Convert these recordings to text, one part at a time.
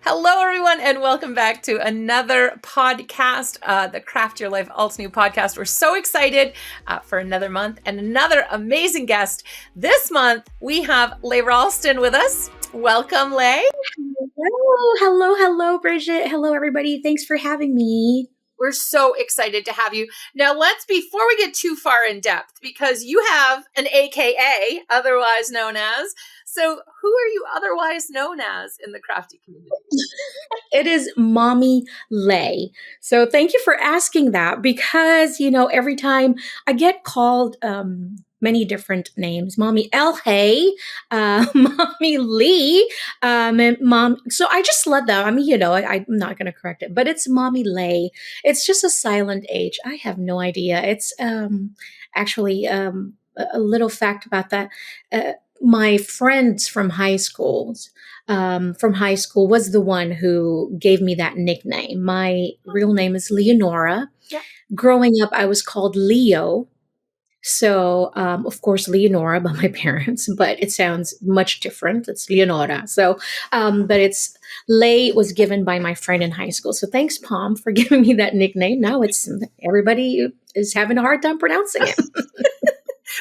Hello, everyone, and welcome back to another podcast, the Craft Your Life Alt New podcast. We're so excited for another month and another amazing guest. This month, we have Lhey Ralston with us. Welcome, Lhey. Hello, Bridget. Hello, everybody. Thanks for having me. We're so excited to have you. Now, before we get too far in depth, because you have an AKA, otherwise known as. So who are you otherwise known as in the crafty community? It is Mommy Lhey. So thank you for asking that because, every time I get called many different names, Mommy Lhey, Mommy Lee, and Mom. So I just let them. I'm not going to correct it, but it's Mommy Lhey. It's just a silent H. I have no idea. It's actually a little fact about that. My friends from high school was the one who gave me that nickname. My real name is Leonora. Yeah. Growing up, I was called Leo. So, of course, Leonora by my parents, but it sounds much different. It's Leonora. So, but it's Lhey was given by my friend in high school. So thanks, Pom, for giving me that nickname. Now everybody is having a hard time pronouncing it.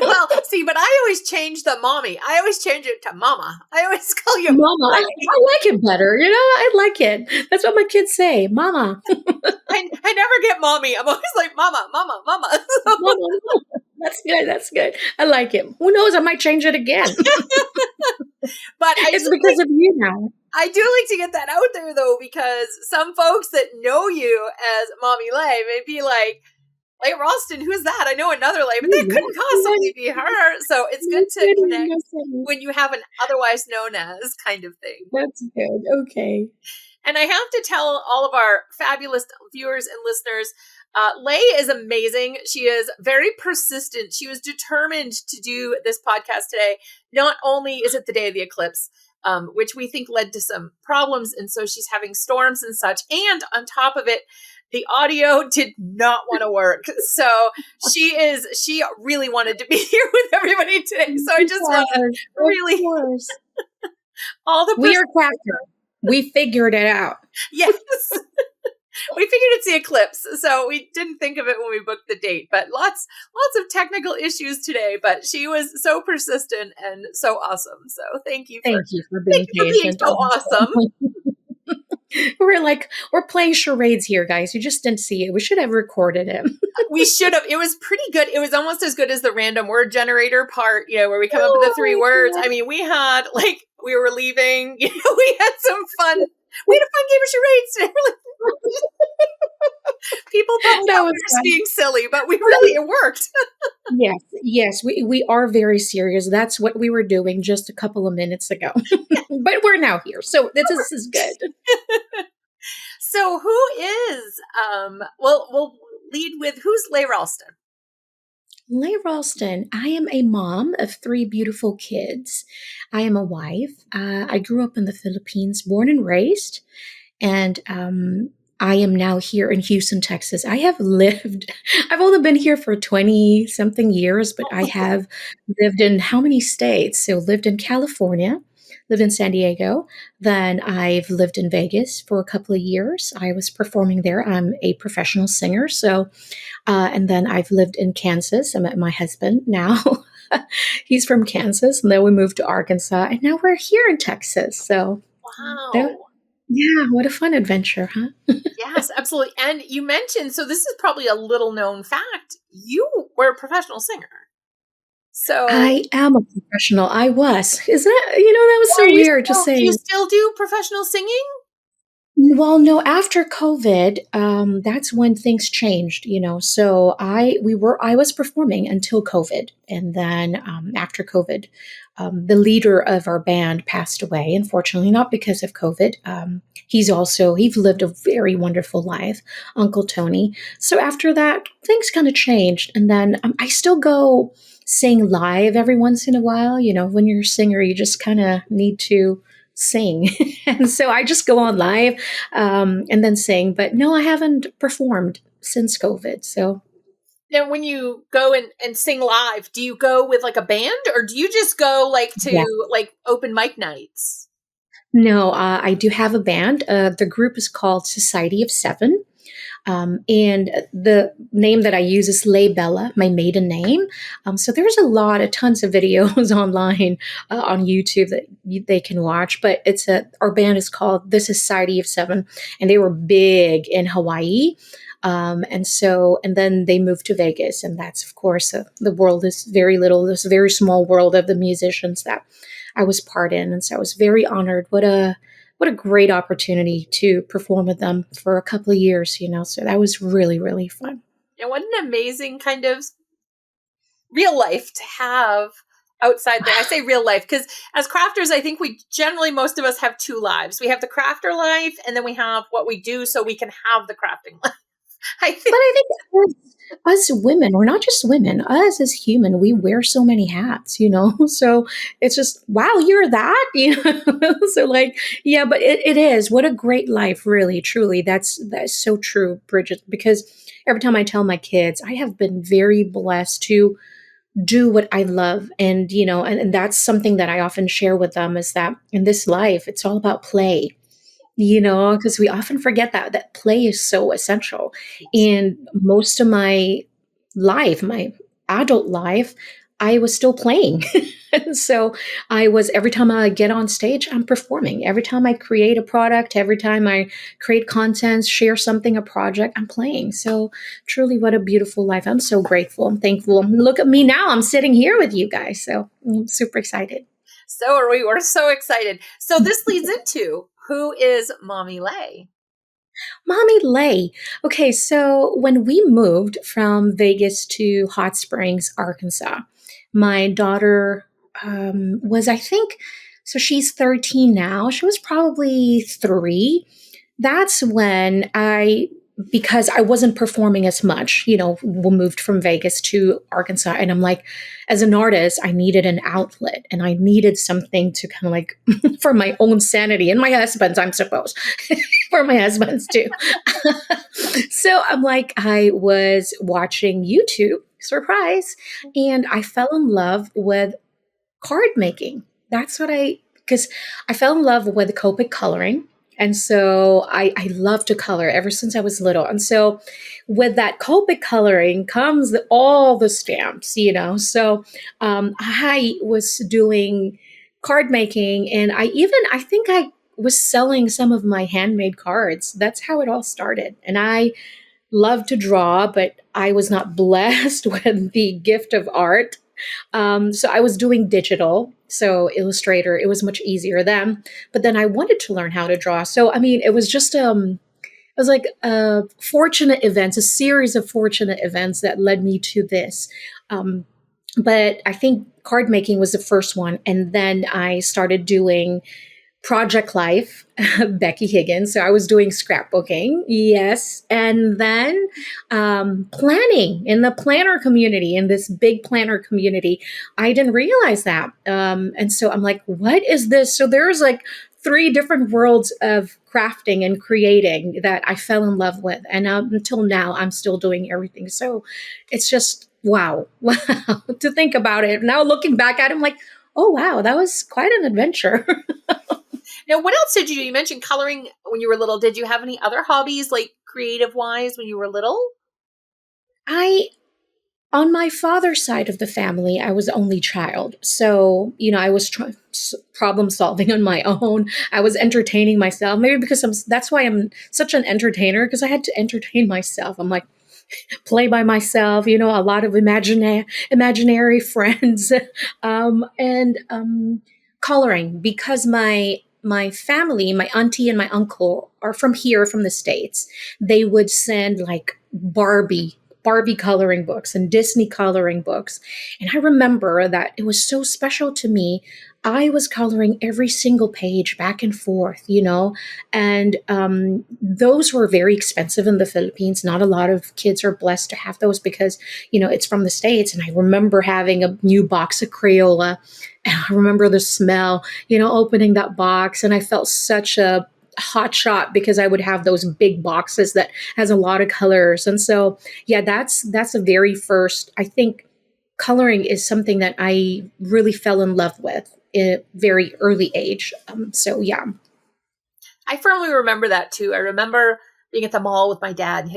Well, see, but I always change the mommy. I always change it to mama. I always call you Mama. I like it better. I like it. That's what my kids say. Mama. I never get mommy. I'm always like mama. Mama. That's good. I like it. Who knows? I might change it again. But it's because of you now. I do like to get that out there, though, because some folks that know you as Mommy Lhey may be like, Lhey Ralston, who's that? I know another Lhey, but that couldn't possibly be her. So it's good to connect when you have an otherwise known as kind of thing. That's good. Okay. And I have to tell all of our fabulous viewers and listeners, Lhey is amazing. She is very persistent. She was determined to do this podcast today. Not only is it the day of the eclipse, which we think led to some problems, and so she's having storms and such. And on top of it, the audio did not want to work. So she really wanted to be here with everybody today. So I just want to really all the we are crafters. We figured it out. Yes. We figured it's the eclipse, so we didn't think of it when we booked the date, but lots of technical issues today, but she was so persistent and so awesome. So thank you for being patient. So awesome. We're playing charades here, guys. You just didn't see it. We should have recorded it. We should have. It was pretty good. It was almost as good as the random word generator part, where we come up with the 3 words. I mean, we had, we were leaving, we had some fun. We had a fun game of charades today. People thought that was just being silly, but it worked. Yes, we are very serious. That's what we were doing just a couple of minutes ago. But we're now here, so this is good. So who is, we'll lead with, who's Lhey Ralston? Lhey Ralston, I am a mom of 3 beautiful kids. I am a wife. I grew up in the Philippines, born and raised, and I am now here in Houston, Texas. I've only been here for 20 something years, but I have lived in how many states? So lived in California, lived in San Diego. Then I've lived in Vegas for a couple of years. I was performing there. I'm a professional singer. So, and then I've lived in Kansas. I met my husband now. He's from Kansas. And then we moved to Arkansas. And now we're here in Texas. So, wow. Yeah, what a fun adventure, huh? Yes, absolutely. And you mentioned, so this is probably a little known fact, you were a professional singer. So I am a professional. I was. Isn't it? That was so weird to say. Do you still do professional singing? Well, no, after COVID, that's when things changed, So I was performing until COVID. And then after COVID, the leader of our band passed away, unfortunately, not because of COVID. He's lived a very wonderful life, Uncle Tony. So after that, things kind of changed. And then I still go sing live every once in a while. When you're a singer, you just kind of need to sing. And so I just go on live and then sing. But no, I haven't performed since COVID. So now, when you go and sing live, do you go with like a band, or do you just go to open mic nights? No, I do have a band. The group is called Society of Seven. And the name that I use is Lay Bella, my maiden name. So there's tons of videos online on YouTube that they can watch. But our band is called the Society of Seven, and they were big in Hawaii. And then they moved to Vegas, and that's of course the world is very little. This very small world of the musicians that I was part in, and so I was very honored. What a great opportunity to perform with them for a couple of years, So that was really, really fun. And what an amazing kind of real life to have outside there. I say real life because as crafters, I think most of us have two lives. We have the crafter life, and then we have what we do so we can have the crafting life. But I think us women, we're not just women, us as human, we wear so many hats, So it's just, wow, you're that, So like, yeah, but it is. What a great life, really, truly. That's so true, Bridget, because every time I tell my kids, I have been very blessed to do what I love. And that's something that I often share with them is that in this life, it's all about play, because we often forget that play is so essential. And most of my life, my adult life, I was still playing. And so every time I get on stage, I'm performing. Every time I create a product, every time I create content, share something, a project, I'm playing. So truly, what a beautiful life. I'm so grateful. I'm thankful. Look at me now. I'm sitting here with you guys. So I'm super excited. So are we. We're so excited. So this leads into, who is Mommy Lhey? Mommy Lhey. Okay, so when we moved from Vegas to Hot Springs, Arkansas, my daughter was, I think, so she's 13 now. She was probably 3. That's when because I wasn't performing as much, we moved from Vegas to Arkansas. And I'm like, as an artist, I needed an outlet and I needed something to kind of like, for my own sanity and my husband's, I'm supposed, for my husband's too. So I'm like, I was watching YouTube, surprise, and I fell in love with card making. Because I fell in love with Copic coloring. And so I love to color ever since I was little. And so with that Copic coloring comes all the stamps, So I was doing card making, and I think I was selling some of my handmade cards. That's how it all started. And I love to draw, but I was not blessed with the gift of art. So I was doing digital, so Illustrator, it was much easier then. But then I wanted to learn how to draw. So I mean, it was just it was like fortunate events, a series of fortunate events that led me to this. But I think card making was the first one, and then I started doing Project Life, Becky Higgins. So I was doing scrapbooking, yes. And then planning in the planner community, in this big planner community. I didn't realize that. And so I'm like, what is this? So there's like 3 different worlds of crafting and creating that I fell in love with. And until now, I'm still doing everything. So it's just, wow, wow, to think about it. Now looking back at it, I'm like, oh, wow, that was quite an adventure. Now, what else did you do? You mentioned coloring when you were little. Did you have any other hobbies, like creative-wise, when you were little? On my father's side of the family, I was the only child. So, I was problem solving on my own. I was entertaining myself, maybe because that's why I'm such an entertainer, because I had to entertain myself. I'm like, play by myself, a lot of imaginary friends, and coloring, because my family, my auntie and my uncle are from here, from the States. They would send like Barbie coloring books and Disney coloring books. And I remember that it was so special to me. I was coloring every single page back and forth, and those were very expensive in the Philippines. Not a lot of kids are blessed to have those because, it's from the States. And I remember having a new box of Crayola, and I remember the smell, opening that box. And I felt such a hot shot because I would have those big boxes that has a lot of colors. And so, yeah, that's the very first, I think coloring is something that I really fell in love with at a very early age. So yeah. I firmly remember that too. I remember being at the mall with my dad.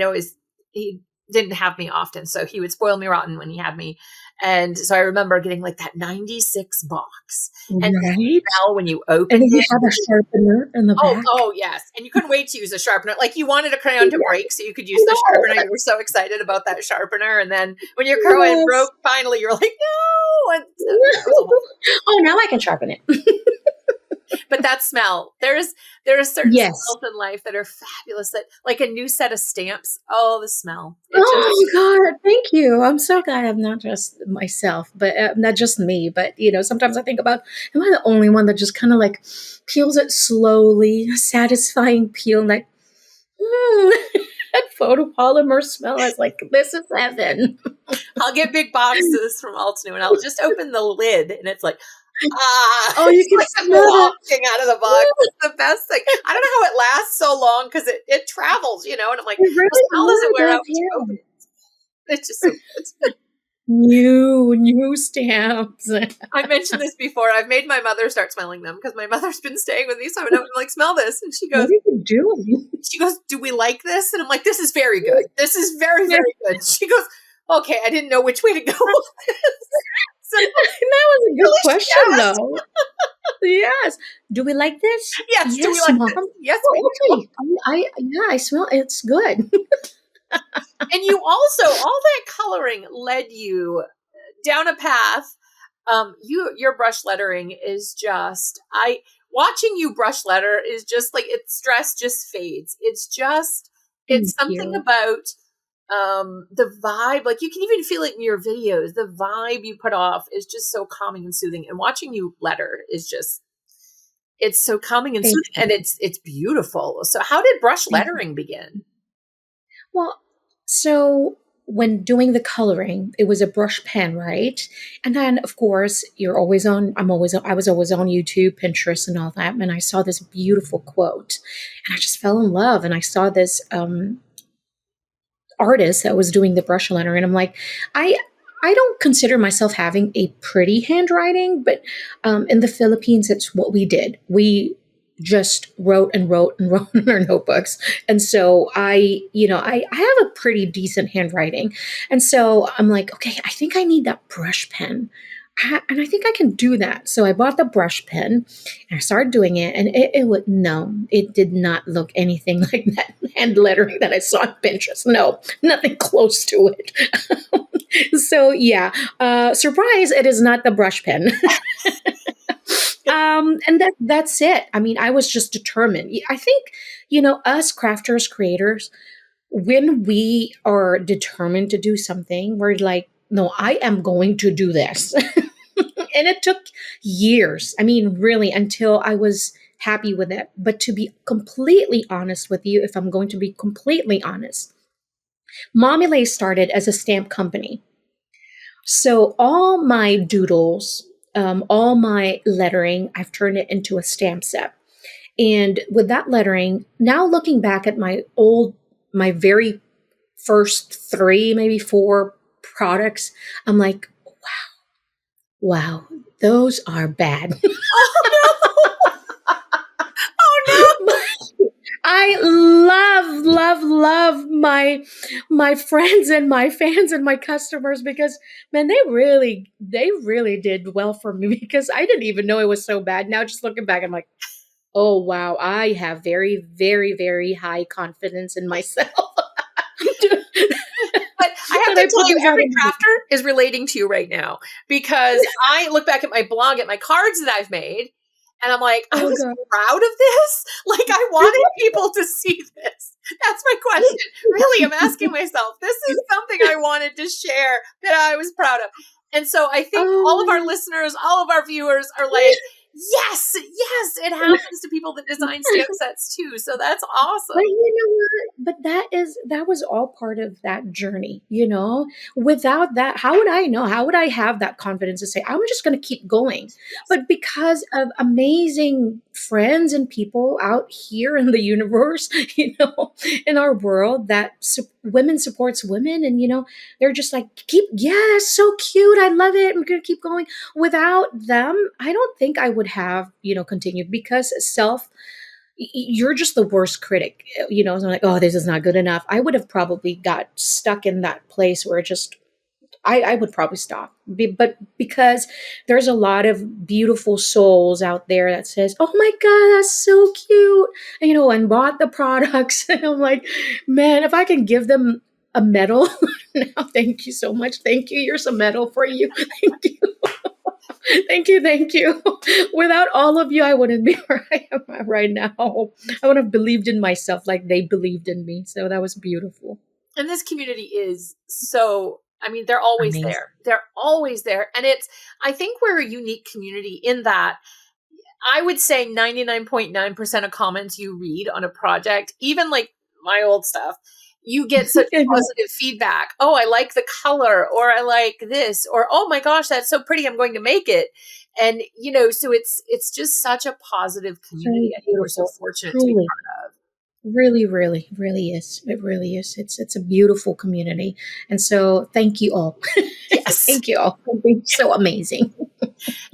He didn't have me often, so he would spoil me rotten when he had me. And so I remember getting like that 96 box and the Right? smell when you And opened then you it. have a sharpener in the Oh, back. oh yes. And you couldn't wait to use a sharpener. Like you wanted a crayon to Yeah, break so you could I use the know. sharpener. You were so excited about that sharpener. And then when your crayon Yes. broke, finally you're like, no. And so that was a whole Oh, now I can sharpen it. but that smell, there are certain Yes. smells in life that are fabulous, that like a new set of stamps. Oh, the smell. It just Oh God, thank you. I'm so glad I'm not just myself, but not just me. But sometimes I think about, am I the only one that just kind of like peels it slowly, satisfying peel, like that photopolymer smell. I was like, this is heaven. I'll get big boxes from Altan and I'll just open the lid and it's like, ah, Oh, you it's can like I'm smell it. walking out of the box. It's the best thing. I don't know how it lasts so long because it travels, and I'm like, It the really smell doesn't wear does. out once you open Yeah. it. It's just so good. New stamps. I mentioned this before. I've made my mother start smelling them because my mother's been staying with me. So I'm like, smell this. And What are you doing? she goes, do we like this? And I'm like, this is very good. This is very, Yeah, very good. She goes, okay, I didn't know which way to go with this. So that was a good delicious. question, Yes. though. Yes. Do we like this? Yes. Do we Yes, like mom. this? Yes, we Oh, do. okay. Yeah, I smell it's good. And you also, all that coloring led you down a path. Your brush lettering is just, watching you brush letter is just like, it's stress just fades. It's Thank something you. about the vibe, like you can even feel it in your videos. The vibe you put off is just so calming and soothing. And watching you letter is just, it's so calming and Thank soothing, you. and it's beautiful. So how did brush Thank lettering begin? Well, so when doing the coloring, it was a brush pen, right? And then, of course, I was always on YouTube, Pinterest, and all that. And I saw this beautiful quote, and I just fell in love. And I saw this artist that was doing the brush lettering, and I'm like, I. I don't consider myself having a pretty handwriting, but in the Philippines, it's what we did. We just wrote and wrote and wrote in our notebooks. And so I have a pretty decent handwriting. And so I'm like, okay, I think I need that brush pen. And I think I can do that. So I bought the brush pen and I started doing it. And it would, no, it did not look anything like that hand lettering that I saw on Pinterest. No, nothing close to it. So yeah, surprise, it is not the brush pen. And that's it. I mean, I was just determined. I think, us crafters, creators, when we are determined to do something, we're like, no, I am going to do this. And it took years. I mean, really, until I was happy with it. But to be completely honest with you, if I'm going to be completely honest, Mommy Lhey started as a stamp company. So all my doodles, all my lettering, I've turned it into a stamp set. And with that lettering, now looking back at my very first three, maybe four products, I'm like, wow, those are bad. Oh no! Oh no! I love, love, love my friends and my fans and my customers because man, they really did well for me because I didn't even know it was so bad. Now just looking back, I'm like, oh wow, I have very, very, very high confidence in myself. But I have That I to put tell you, this out every in the crafter is relating to you right now because I look back at my blog, at my cards that I've made, and I'm like, I oh was god. proud of this. Like, I wanted people to see this. That's my question. Really, I'm asking myself, this is something I wanted to share that I was proud of. And so I think all of our Oh. listeners, all of our viewers are like, yes, yes, it happens to people that design stamp sets too. So that's But awesome. you know what? But that was all part of that journey. Without that, how would I know? How would I have that confidence to say, I'm just gonna keep going? Yes. But because of amazing friends and people out here in the universe, in our world that women supports women, and they're just like, yeah, that's so cute. I love it. I'm gonna keep going. Without them, I don't think I would have, continued because you're just the worst critic. So I'm like, oh, this is not good enough. I would have probably got stuck in that place where it just I would probably stop. But because there's a lot of beautiful souls out there that says, "Oh my God, that's so cute," and bought the products, and I'm like, man, if I can give them a medal, now, thank you so much. Thank you. Here's a medal for you. Thank you. Thank you. Thank you. Without all of you, I wouldn't be where I am at right now. I would have believed in myself like they believed in me. So that was beautiful. And this community is so, I mean, they're always Amazing. there. They're always there. And I think we're a unique community in that I would say 99.9% of comments you read on a project, even like my old stuff, you get such positive feedback. Oh, I like the color, or I like this, or oh my gosh, that's so pretty, I'm going to make it. And so it's just such a positive community. I think we're so fortunate to be Truly. part of. Really, really, really is. It really is. It's a beautiful community. And so thank you all. Yes. Thank you all for being so amazing.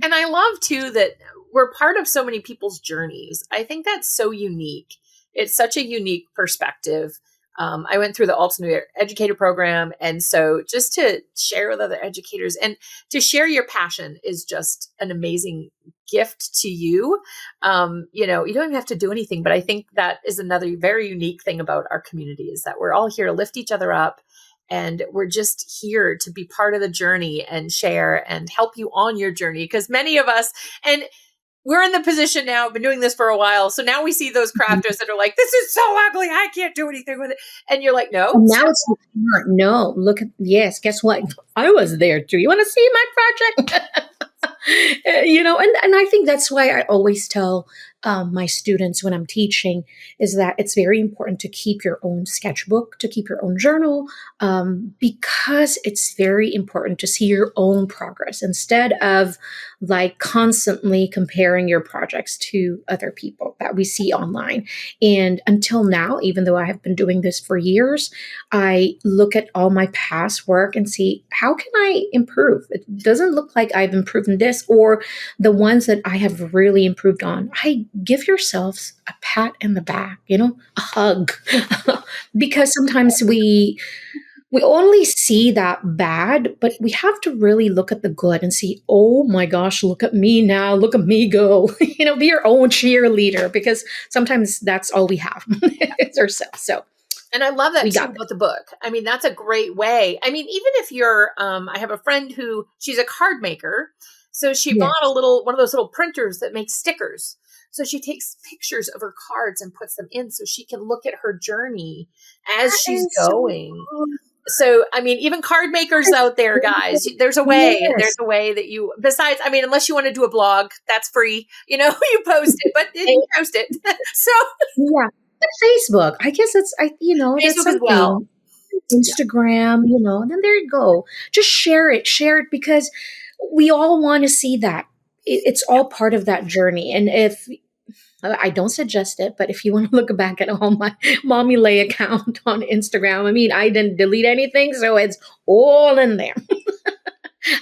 And I love too that we're part of so many people's journeys. I think that's so unique. It's such a unique perspective. I went through the Altan Educator Program. And so just to share with other educators and to share your passion is just an amazing gift to you. You don't even have to do anything, but I think that is another very unique thing about our community is that we're all here to lift each other up. And we're just here to be part of the journey and share and help you on your journey. Because many of us, and we're in the position now, been doing this for a while. So now we see those crafters that are like, this is so ugly, I can't do anything with it. And you're like, no. And now it's not. No, look at, yes, guess what? I was there too. You want to see my project? And I think that's why I always tell my students when I'm teaching is that it's very important to keep your own sketchbook, to keep your own journal, because it's very important to see your own progress instead of like constantly comparing your projects to other people that we see online. And until now, even though I have been doing this for years, I look at all my past work and see how can I improve? It doesn't look like I've improved in this or the ones that I have really improved on. I give yourselves a pat in the back, a hug, because sometimes we only see that bad, but we have to really look at the good and see, oh my gosh, look at me now, look at me go, be your own cheerleader, because sometimes that's all we have is ourselves. So, and I love that too about the book. I mean, that's a great way. I mean, even if you're, I have a friend who she's a card maker. So she bought one of those little printers that makes stickers. So she takes pictures of her cards and puts them in so she can look at her journey as she's going. So, I mean, even card makers out there, guys, there's a way. Yes. There's a way that you, besides, I mean, unless you want to do a blog, that's free. You post it, but you post it. So, yeah, Facebook. I guess that's Facebook that's something. as well. Instagram, then there you go. Just share it because we all want to see that. It's all part of that journey. And if I don't suggest it, but if you want to look back at all my Mommy Lhey account on Instagram, I mean, I didn't delete anything, so it's all in there.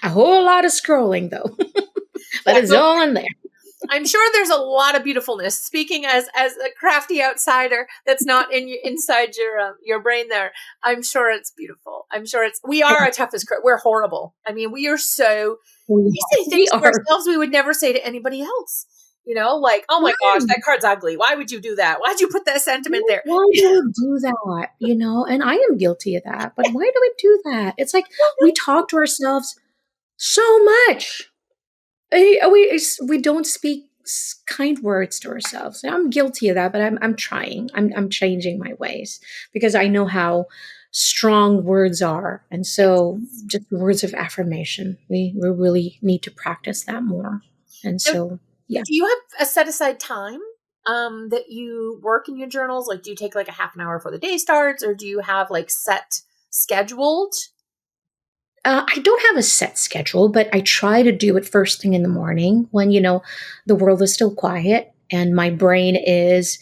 A whole lot of scrolling though, but it's all in there. I'm sure there's a lot of beautifulness. Speaking as a crafty outsider that's not inside your brain there, I'm sure it's beautiful. I'm sure we are a toughest critic. We're horrible. I mean, we are so, we say things to ourselves we would never say to anybody else. Like, oh my gosh, that card's ugly. Why would you do that? Why'd you put that sentiment there? Why do we do that? And I am guilty of that. But why do we do that? It's like we talk to ourselves so much. We don't speak kind words to ourselves. I'm guilty of that, but I'm trying. I'm changing my ways because I know how strong words are, and so just words of affirmation. We really need to practice that more. And so, yeah. Do you have a set aside time that you work in your journals? Like, do you take like a half an hour before the day starts, or do you have like set scheduled? I don't have a set schedule, but I try to do it first thing in the morning when, the world is still quiet and my brain is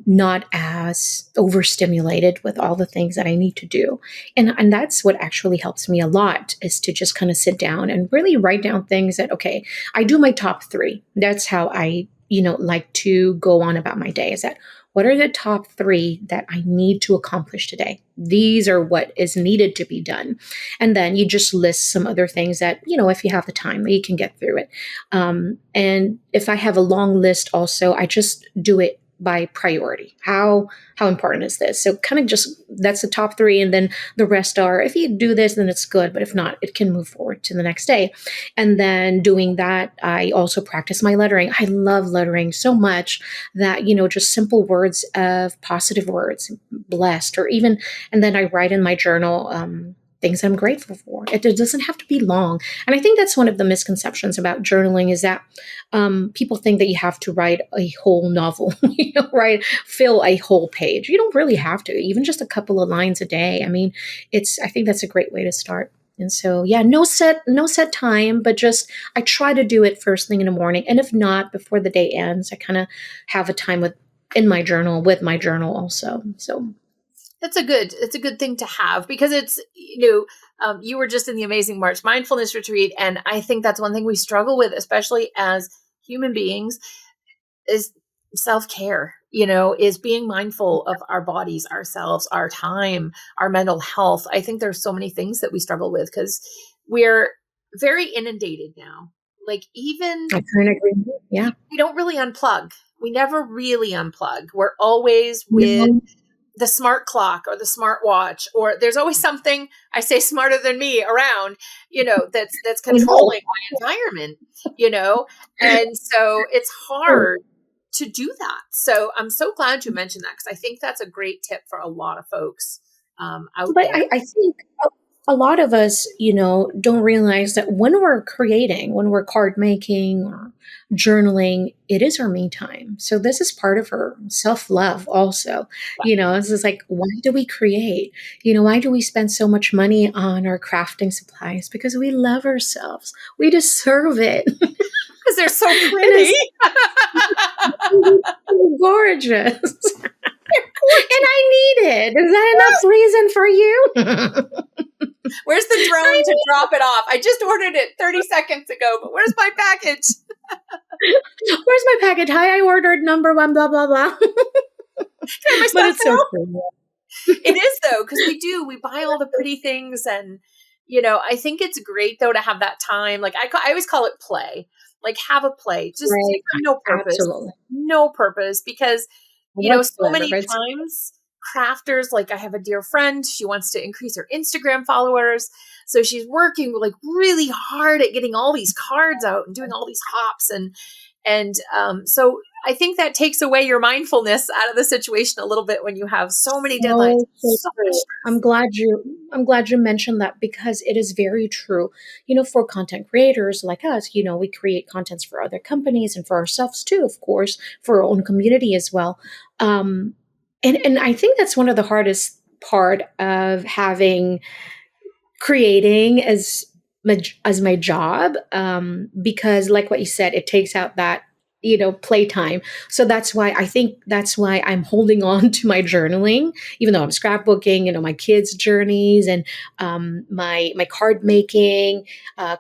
not as overstimulated with all the things that I need to do. And that's what actually helps me a lot is to just kind of sit down and really write down things that, okay, I do my top 3. That's how I like to go on about my day is that what are the top 3 that I need to accomplish today? These are what is needed to be done. And then you just list some other things that, if you have the time, you can get through it. And if I have a long list also, I just do it by priority. How important is this? So kind of just that's the top 3, and then the rest are if you do this, then it's good. But if not, it can move forward to the next day. And then doing that, I also practice my lettering. I love lettering so much that just simple words of positive words, blessed, or even, and then I write in my journal. Things I'm grateful for. It doesn't have to be long. And I think that's one of the misconceptions about journaling is that people think that you have to write a whole novel, right? Fill a whole page. You don't really have to, even just a couple of lines a day. I mean, I think that's a great way to start. And so, yeah, no set time, but just I try to do it first thing in the morning. And if not, before the day ends, I kind of have a time with my journal also. So it's a good thing to have because it's, you were just in the Amazing March mindfulness retreat. And I think that's one thing we struggle with, especially as human beings, is self-care, is being mindful of our bodies, ourselves, our time, our mental health. I think there's so many things that we struggle with because we're very inundated now. Like even I kind of agree. Yeah. We don't really unplug. We never really unplug. We're always with the smart clock or the smart watch, or there's always something, I say smarter than me around, that's controlling my environment, and so it's hard to do that. So I'm so glad you mentioned that because I think that's a great tip for a lot of folks out but there. I think a lot of us, don't realize that when we're creating, when we're card making or journaling, it is our me time. So this is part of our self-love also. This is like, why do we create? Why do we spend so much money on our crafting supplies? Because we love ourselves. We deserve it. Because they're so pretty. Gorgeous. And I need it. Is that enough reason for you? Where's the drone to drop it off? I just ordered it 30 seconds ago, but where's my package? Where's my package? Hi, I ordered number 1, blah, blah, blah. But it's so cool. It is though, because we buy all the pretty things. And, I think it's great though to have that time. Like I always call it play, like have a play, just right. no purpose, Absolutely. no purpose because, so many times crafters, like I have a dear friend, she wants to increase her Instagram followers. So she's working like really hard at getting all these cards out and doing all these hops. And so I think that takes away your mindfulness out of the situation a little bit when you have so many deadlines. I'm glad you mentioned that because it is very true. For content creators like us, we create contents for other companies and for ourselves too, of course, for our own community as well. And I think that's one of the hardest part of creating as my job, because like what you said, it takes out that playtime. So that's why I'm holding on to my journaling, even though I'm scrapbooking, my kids' journeys and my card making,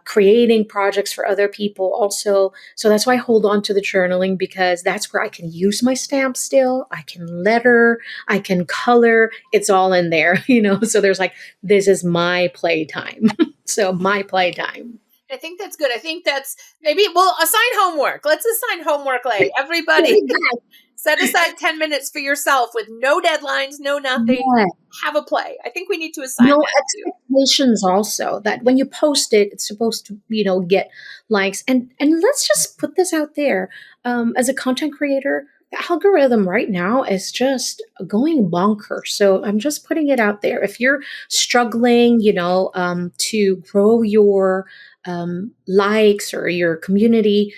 creating projects for other people also. So that's why I hold on to the journaling because that's where I can use my stamp still. I can letter, I can color. It's all in there, So there's like, this is my playtime. So my playtime. I think that's good. I think that's maybe we'll assign homework. Let's assign homework, Lhey. Everybody set aside 10 minutes for yourself with no deadlines, no nothing. Yeah. Have a play. I think we need to assign no expectations also that when you post it, it's supposed to, get likes. And let's just put this out there. As a content creator, the algorithm right now is just going bonkers. So I'm just putting it out there. If you're struggling, to grow your likes or your community,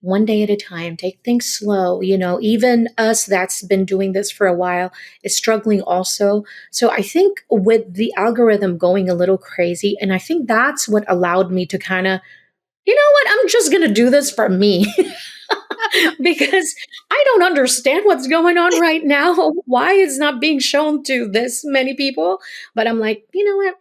one day at a time, take things slow. Even us that's been doing this for a while is struggling also. So I think with the algorithm going a little crazy, and I think that's what allowed me to kind of, I'm just going to do this for me. Because I don't understand what's going on right now. Why it's not being shown to this many people? But I'm like, you know what?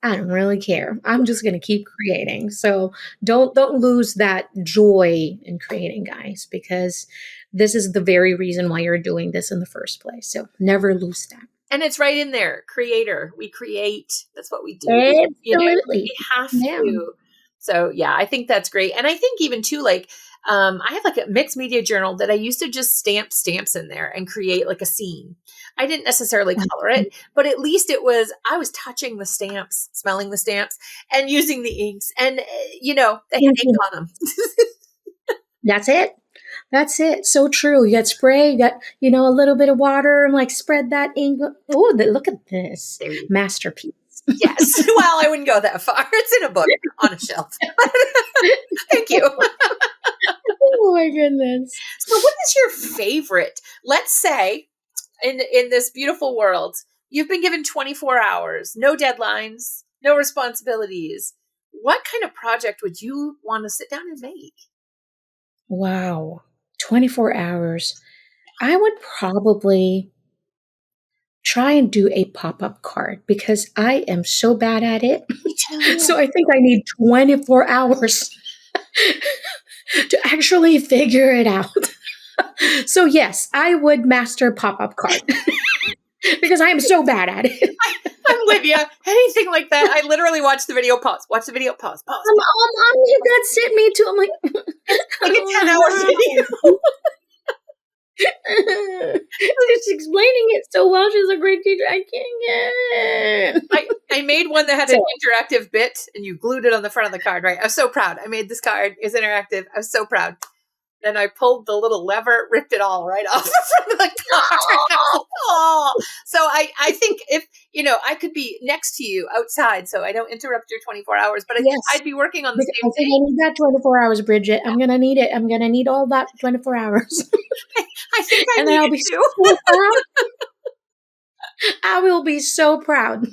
I don't really care. I'm just going to keep creating. So don't lose that joy in creating, guys, because this is the very reason why you're doing this in the first place. So never lose that. And it's right in there. Creator. We create. That's what we do. Absolutely. We have Yeah. to. So yeah, I think that's great. And I think even too, like, I have like a mixed media journal that I used to just stamp stamps in there and create like a scene. I didn't necessarily color it, but at least I was touching the stamps, smelling the stamps, and using the inks. And, they had ink on them. That's it. That's it. So true. You got spray, you got, a little bit of water and like spread that ink. Oh, look at this masterpiece. Yes. Well, I wouldn't go that far. It's in a book on a shelf. Thank you. Oh my goodness. So what is your favorite? Let's say in this beautiful world, you've been given 24 hours, no deadlines, no responsibilities. What kind of project would you want to sit down and make? Wow. 24 hours. I would probably try and do a pop-up card because I am so bad at it. So I think I need 24 hours to actually figure it out. So yes, I would master pop-up card because I am so bad at it. I'm with you. Anything like that, I literally watch the video, pause. Watch the video, pause. That sent me to, I'm like a 10-hour video. She's explaining it so well. She's a great teacher. I can't get it. I made one that had an interactive bit, and you glued it on the front of the card, right? I was so proud. I made this card. It's interactive. I was so proud. Then I pulled the little lever, ripped it all right off the front of the card. Oh. So I think if, I could be next to you outside so I don't interrupt your 24 hours, but I'd be working on the same thing. I need that 24 hours, Bridget. I'm going to need it. I'm going to need all that 24 hours. I think I and need I'll be too. So proud. I will be so proud.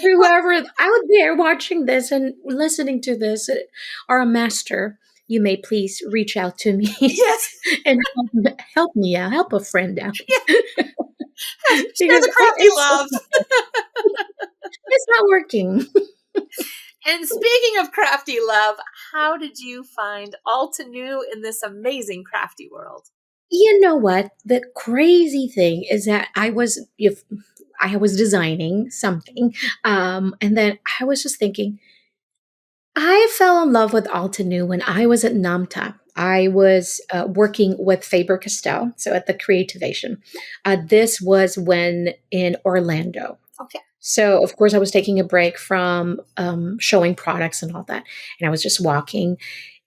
Whoever out there watching this and listening to this are a master, you may please reach out to me. Yes. And help me out. Help a friend out. Yeah. Share the crafty love. It's not working. And speaking of crafty love, how did you find Altan in this amazing crafty world? You know what? The crazy thing is that I was designing something, and then I was just thinking, I fell in love with Altan when I was at NAMTA. I was working with Faber-Castell, so at the Creativation. This was when in Orlando. Okay. So, of course, I was taking a break from showing products and all that. And I was just walking,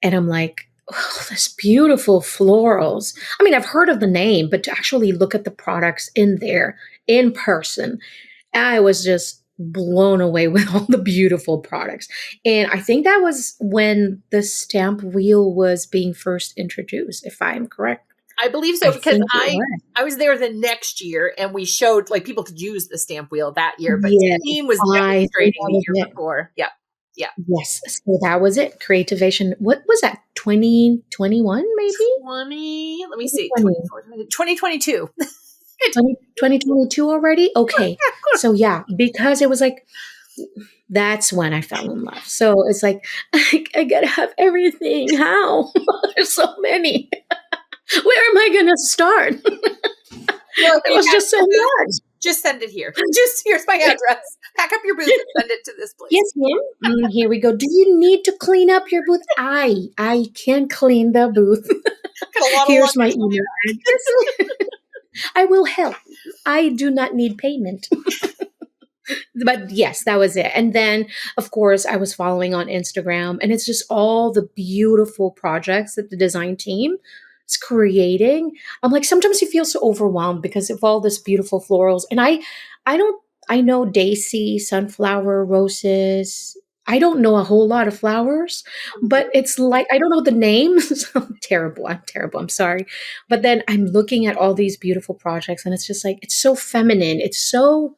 and I'm like, oh, this beautiful florals. I mean, I've heard of the name, but to actually look at the products in there in person, I was just blown away with all the beautiful products. And I think that was when the stamp wheel was being first introduced, if I'm correct. I believe so, because I was there the next year and we showed, like, people could use the stamp wheel that year, but the team was demonstrating the year before. Yeah. Yeah. Yes. So that was it. Creativation. What was that? 2021 maybe? Let me see. 2022. 2022 already? Okay. So yeah, because it was like, that's when I fell in love. So it's like, I gotta have everything. How? There's so many. Where am I going to start? It was just so much. Just send it here. Here's my address. Pack up your booth and send it to this place. Yes, ma'am. Here we go. Do you need to clean up your booth? I can clean the booth. Here's my email address. I will help. I do not need payment. But yes, that was it. And then, of course, I was following on Instagram, and it's just all the beautiful projects that the design team is creating. I'm like, sometimes you feel so overwhelmed because of all this beautiful florals. And I know daisy, sunflower, roses. I don't know a whole lot of flowers, but it's like, I don't know the names. I'm terrible. I'm sorry. But then I'm looking at all these beautiful projects, and it's just like, it's so feminine. It's so,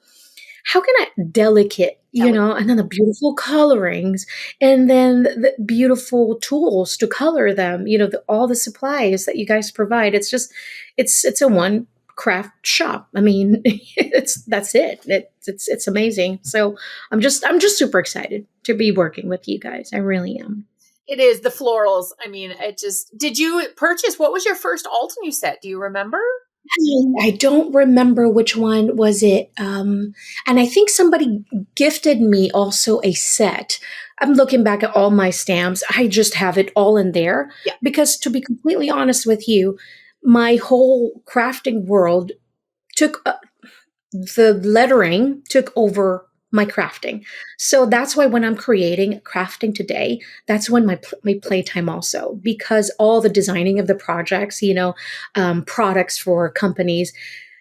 how can I, delicate, and then the beautiful colorings, and then the beautiful tools to color them, all the supplies that you guys provide. It's just, it's a one craft shop. I mean, that's it. It's amazing. So I'm just super excited to be working with you guys. I really am. It is the florals. I mean, it just, did you purchase, what was your first Altan you set? Do you remember? I don't remember which one was it. And I think somebody gifted me also a set. I'm looking back at all my stamps. I just have it all in there Yeah. because, to be completely honest with you, my whole crafting world took the lettering took over my crafting. So that's why when I'm creating crafting today, that's when my playtime also, because all the designing of the projects, products for companies,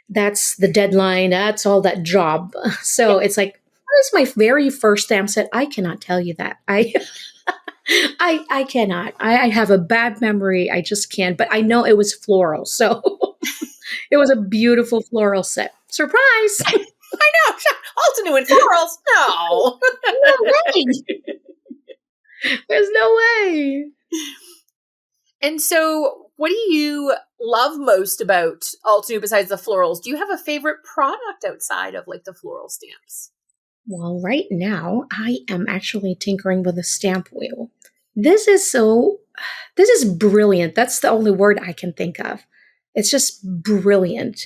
that's the deadline, that's all that job. So Yeah. it's like, what is my very first stamp set? I cannot tell you that. I cannot. I have a bad memory. I just can't. But I know it was floral, so it was a beautiful floral set. Surprise! I know. Altan doing florals. No. No way. There's no way. And so, what do you love most about Altan besides the florals? Do you have a favorite product outside of like the floral stamps? Well, right now I am actually tinkering with a stamp wheel. This is brilliant. That's the only word I can think of. It's just brilliant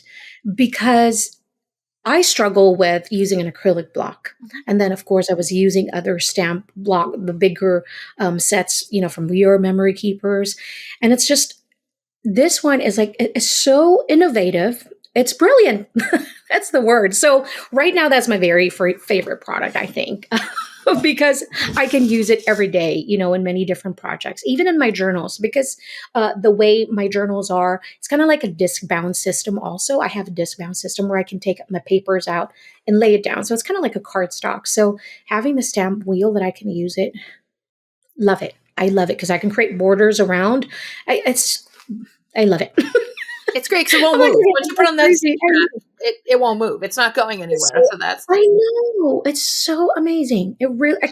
because I struggle with using an acrylic block. And then, of course, I was using other stamp block, the bigger sets, from your memory keepers. And it's just, this one is like, it's so innovative. It's brilliant. That's the word. So right now, that's my very favorite product, I think, because I can use it every day, in many different projects, even in my journals, because the way my journals are, it's kind of like a disc bound system. Also, I have a disc bound system where I can take my papers out and lay it down. So it's kind of like a cardstock. So having the stamp wheel that I can use it, love it. I love it because I can create borders around. I love it. It's great because it won't Oh my move. God, Once you put on that crazy. stand, it won't move. It's not going It's anywhere. so, So that's I know. It's so amazing. It really I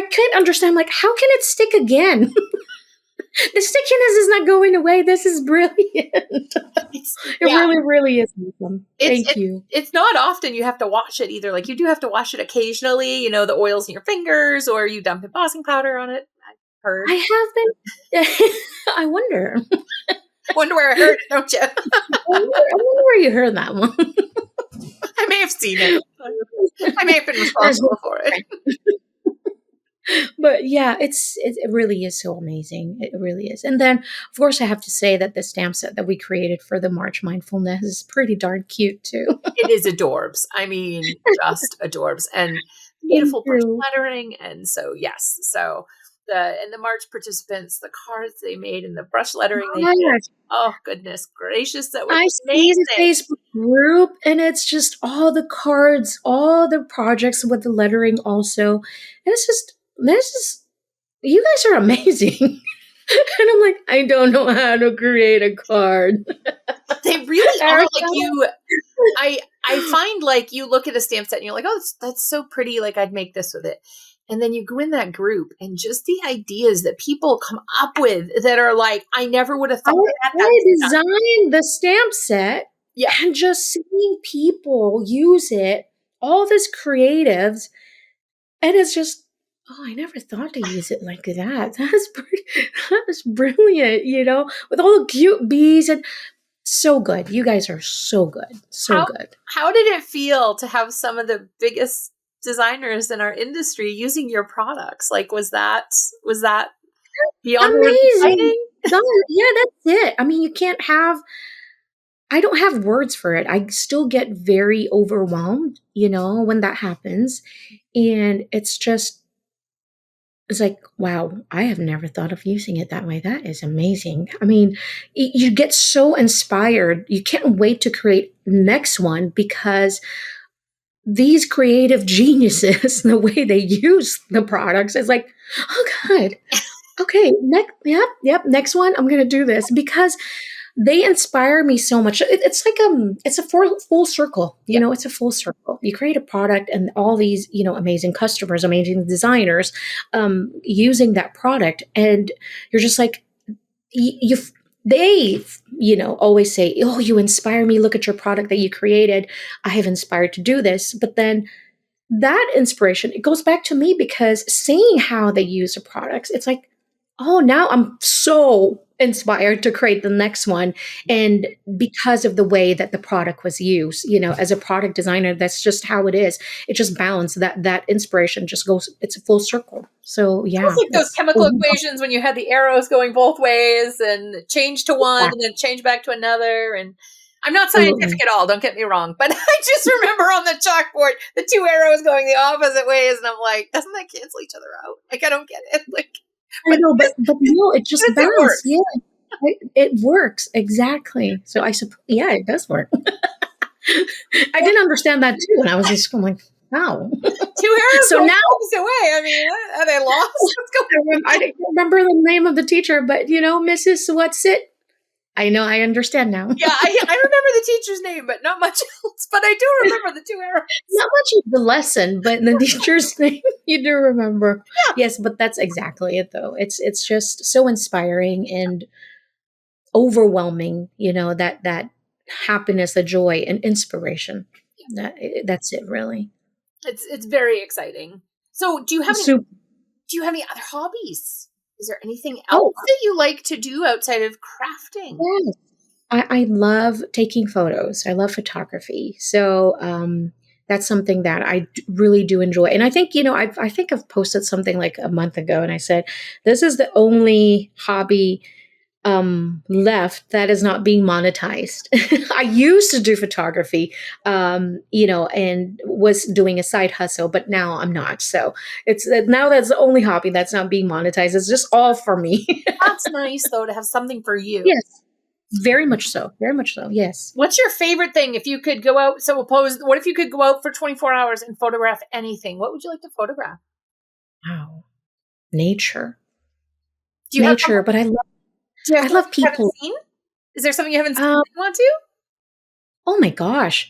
can't understand, like, how can it stick again? The stickiness is not going away. This is brilliant. it's It yeah. really, really is awesome. It's Thank you. it's not often you have to wash it either. Like you do have to wash it occasionally. The oils in your fingers, or you dump embossing powder on it. I've heard. I have been I wonder. Wonder where I heard it, don't you? I wonder where you heard that one. I may have seen it. I may have been responsible for it. But yeah, it really is so amazing. It really is. And then, of course, I have to say that the stamp set that we created for the March Mindfulness is pretty darn cute too. It is adorbs. I mean, just adorbs, and Thank beautiful brush you. lettering. And so, yes, so the March participants, the cards they made, and the brush lettering they did. Gosh, Oh goodness gracious, that was I see the amazing. Facebook group, and it's just all the cards, all the projects with the lettering also. And it's just, you guys are amazing. And I'm like, I don't know how to create a card. They really are Erica. like you. I find like you look at a stamp set and you're like, oh, that's so pretty. Like I'd make this with it. And then you go in that group and just the ideas that people come up with that are like, I never would have thought of that. I designed the stamp set, Yeah. and just seeing people use it, all this creatives, and it's just, oh, I never thought to use it like that. That's brilliant, with all the cute bees, and so good. You guys are so good. So good. How did it feel to have some of the biggest designers in our industry using your products? Like, was that beyond Amazing. exciting? Yeah, that's it. I mean, I don't have words for it. I still get very overwhelmed, when that happens. And it's like, wow, I have never thought of using it that way. That is amazing. I mean, you get so inspired. You can't wait to create next one because these creative geniuses, the way they use the products is like, oh God, okay, yep, next one, I'm gonna do this because they inspire me so much. It's like it's a full circle. It's a full circle. You create a product, and all these amazing customers, amazing designers, using that product, and you're just like they always say, oh, you inspire me. Look at your product that you created. I have inspired to do this. But then that inspiration, it goes back to me because seeing how they use the products, it's like, oh, now I'm so inspired to create the next one. And because of the way that the product was used, as a product designer, that's just how it is. It just bounds that inspiration just goes, it's a full circle. So Almost yeah, like those it's chemical equations when you had the arrows going both ways and change to one and then change back to another. And I'm not scientific absolutely. at all, don't get me wrong, but I just remember on the chalkboard the two arrows going the opposite ways, and I'm like, doesn't that cancel each other out? Like, I don't get it. Like, I but know, but no, it just it bounced. works. Yeah, it works exactly. So I suppose, yeah, it does work. I didn't understand that too, and I was just going like, wow. Two arrows So going now the opposite way. I mean, are they lost? What's going on? I didn't remember the name of the teacher, but Mrs. What's it? I know, I understand now. Yeah, I remember the teacher's name, but not much else. But I do remember the two arrows. Not much of the lesson, but the teacher's name you do remember. Yeah. Yes, but that's exactly it though. It's just so inspiring and overwhelming, that happiness, the joy and inspiration. That's it really. It's very exciting. So, So, do you have any other hobbies? Is there anything else oh, that you like to do outside of crafting? yes. I love taking photos. I love photography. So that's something that really do enjoy. And I think, I think I've posted something like a month ago and I said, this is the only hobby left that is not being monetized. I used to do photography, and was doing a side hustle, but now I'm not. So it's now that's the only hobby that's not being monetized. It's just all for me. That's nice, though, to have something for you. Yes. Very much so. Very much so. Yes. What's your favorite thing if you could go out? So, what if you could go out for 24 hours and photograph anything? What would you like to photograph? Wow. Nature. Do you have Nature. But do you have I something love you haven't people. seen? Is there something you haven't seen Um, that you want to? oh my gosh.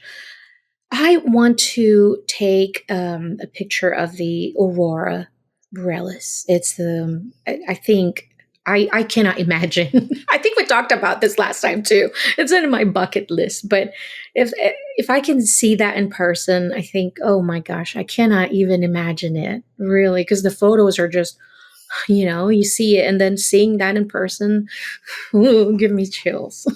I want to take a picture of the aurora borealis. It's I think I cannot imagine. I think we talked about this last time too. It's in my bucket list. But if I can see that in person, I think, oh my gosh, I cannot even imagine it really, because the photos are just, you see it, and then seeing that in person, ooh, give me chills.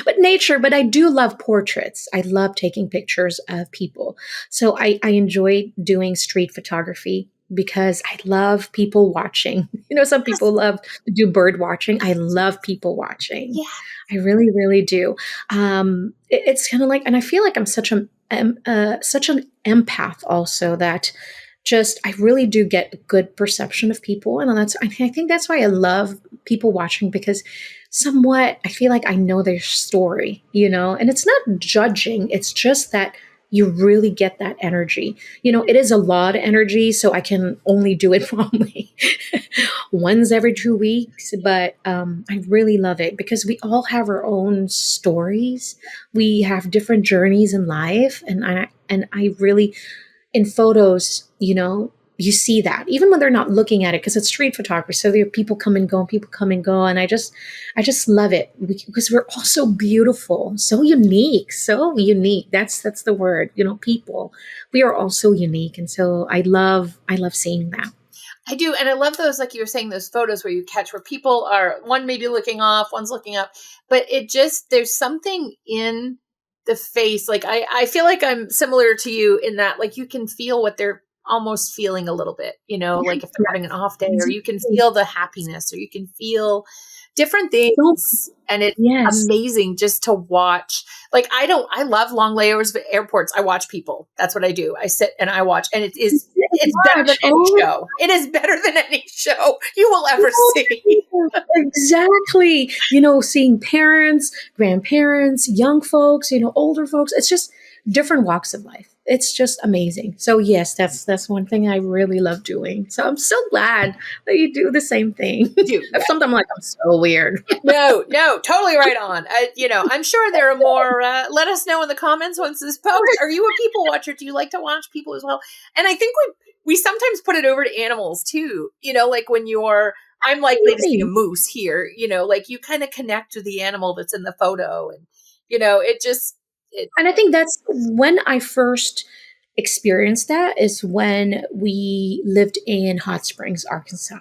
But I do love portraits. I love taking pictures of people. So I enjoy doing street photography because I love people watching. Some Yes. people love to do bird watching. I love people watching. Yeah. I really, really do. It's kind of like, and I feel like I'm such an empath also, that just I really do get a good perception of people, and I think that's why I love people watching, because somewhat I feel like I know their story, and it's not judging, it's just that you really get that energy. It is a lot of energy, so I can only do it probably once every 2 weeks, but I really love it because we all have our own stories. We have different journeys in life, and I really, in photos, you see that even when they're not looking at it, because it's street photography. So there are people come and go, and people come and go. And I just love it because we're all so beautiful, so unique, so unique. That's the word, people. We are all so unique. And so I love seeing that. I do. And I love those, like you were saying, those photos where you catch where people are, one maybe looking off, one's looking up, but there's something in the face. Like I feel like I'm similar to you in that, like, you can feel what they're almost feeling a little bit, like if they're having an off day, or you can Exactly. feel the happiness, or you can feel different So, things. And it's yes. amazing just to watch. Like, I love long layovers at airports. I watch people. That's what I do. I sit and I watch, and it's better than Watch. any Oh, show. It is better than any show you will ever see. exactly. Seeing parents, grandparents, young folks, older folks. It's just different walks of life. It's just amazing. So yes, that's one thing I really love doing. So I'm so glad that you do the same thing. Dude, Sometimes I'm like, I'm so weird. no, totally right on. I'm sure there are more. Let us know in the comments once this post. Are you a people watcher? Do you like to watch people as well? And I think we sometimes put it over to animals too. Like when you're I'm likely to see a Really. moose here, like you kind of connect with the animal that's in the photo. And, it just, And I think that's when I first experienced that is when we lived in Hot Springs, Arkansas.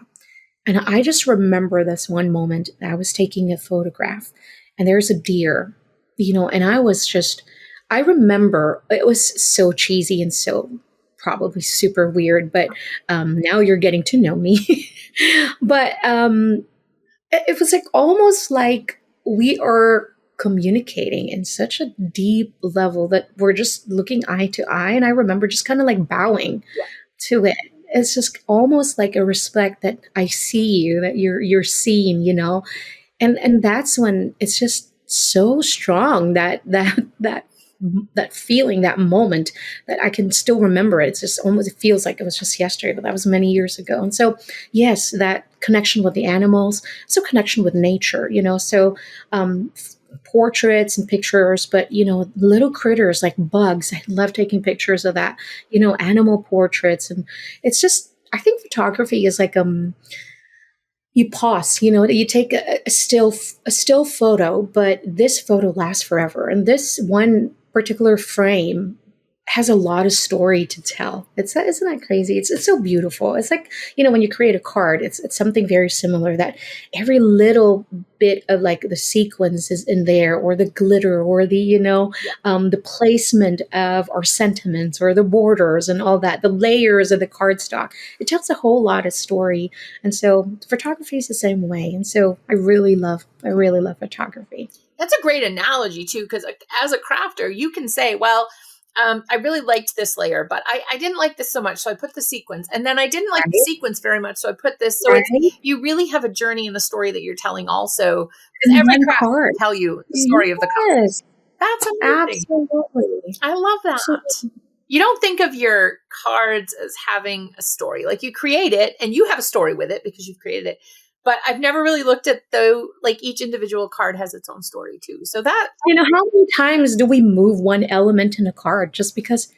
And I just remember this one moment that I was taking a photograph and there's a deer, and I remember it was so cheesy and so probably super weird, but now you're getting to know me. But it was like almost like we are communicating in such a deep level that we're just looking eye to eye. And I remember just kind of like bowing yeah. to it. It's just almost like a respect that I see you, that you're seen, and that's when it's just so strong that feeling, that moment, that I can still remember it. It's just almost, it feels like it was just yesterday, but that was many years ago. And so, yes, that connection with the animals, so connection with nature, so portraits and pictures, but little critters like bugs. I love taking pictures of that, animal portraits, and it's just. I think photography is like you pause, you take a still photo, but this photo lasts forever, and this one particular frame has a lot of story to tell. Isn't that crazy? It's so beautiful. It's like, when you create a card, it's something very similar, that every little bit of like the sequence is in there, or the glitter, or the placement of our sentiments, or the borders and all that, the layers of the cardstock. It tells a whole lot of story. And so photography is the same way. And so I really love photography. That's a great analogy too, because as a crafter, you can say, well, I really liked this layer, but I didn't like this so much, so I put the sequence. And then I didn't like the Right? sequence very much, so I put this. So it's Right? you really have a journey in the story that you're telling also, because In every one craft card. will tell you the story of the color. Yes, That's amazing. absolutely. I love that. Absolutely. You don't think of your cards as having a story. Like you create it and you have a story with it because you've created it. But I've never really looked at like each individual card has its own story too. So that How many times do we move one element in a card just because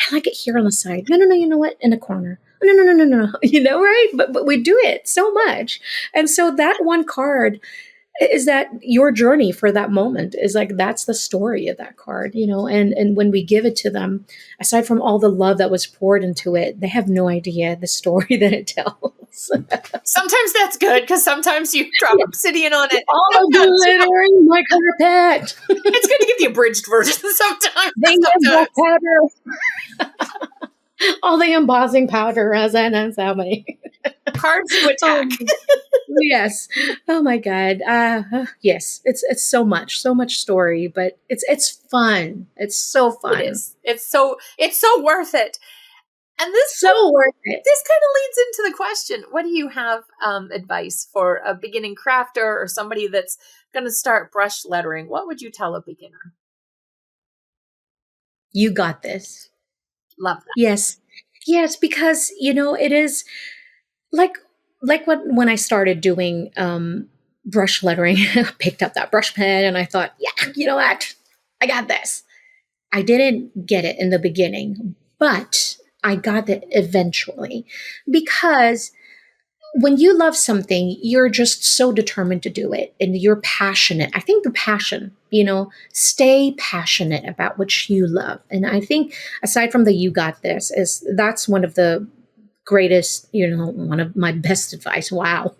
I like it here on the side? No, no, no, you know what? In the corner. No, no, no, no, no, no. Right? But we do it so much. And so that one card is that your journey for that moment is like that's the story of that card, and when we give it to them, aside from all the love that was poured into it, they have no idea the story that it tells. sometimes that's good because sometimes you drop obsidian on it. All the Sometimes glitter in my carpet. it's good to get the abridged version sometimes. They have black powder. All the embossing powder, as how many. Cards to attack. Yes. Oh my God. Yes. It's so much story, but it's fun. It's so It fun. is. It's so worth it. And this So worth it. this kind of leads into the question: what do you have advice for a beginning crafter or somebody that's going to start brush lettering? What would you tell a beginner? You got this. Love that. Yes. Yes, because it is like when I started doing brush lettering, I picked up that brush pen and I thought, yeah, you know what? I got this. I didn't get it in the beginning, but I got it eventually, because when you love something, you're just so determined to do it and you're passionate. I think the passion, stay passionate about what you love. And I think aside from the you got this, that's one of the greatest, one of my best advice, wow,